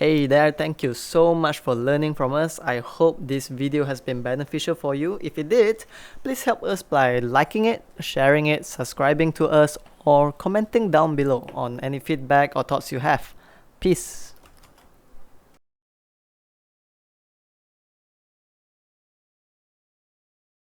Hey there, thank you so much for learning from us. I hope this video has been beneficial for you. If it did, please help us by liking it, sharing it, subscribing to us, or commenting down below on any feedback or thoughts you have. Peace.